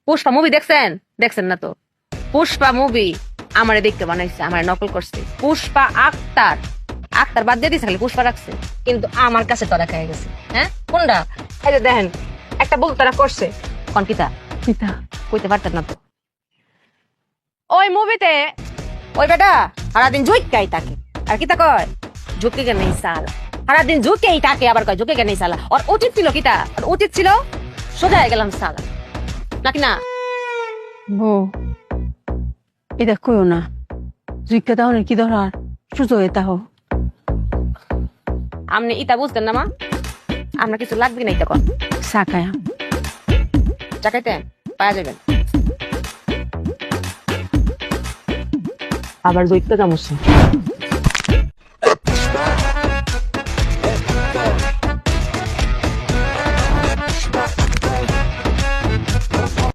Pushpa movie দেখছেন? দেখছেন না তো? পুষ্পা মুভি আমারে দেখতে বানাইছে, আমার নকল করছে। পুষ্পা আক্তার, আক্তার বাদ দিয়ে দিছে, খালি পুষ্পা রাখছে। কিন্তু আমার কাছে তোরা খেয়ে গেছে। হ্যাঁ, কোনটা? এই যে দেখেন, একটা বউ তারা করছে। কনকিতা কিতা কইতে পারতেন না তো। ওই মুভিতে ওই বেটা সারাদিন ঝুঁকাই থাকে। আর কিতা কয়? ঝুঁকে কে নেই সালা। সারাদিন ঝুঁকেই থাকে, আবার কয় ঝুঁকে কে নেই সালা। আর উচিত ছিল কিতা? আর উচিত ছিল সোজা হয়ে গেলাম সালা, নাকি না? বউ এটা কইও না, জুইকা তাহলে কি ধরার সুযোগ এটা হো। আপনি ইতা বুঝতেন না মা? আপনার কিছু লাগবে না তখন সাকায়া চাকাইতে পাওয়া যাবেন। আবার জৈত্যা চামচ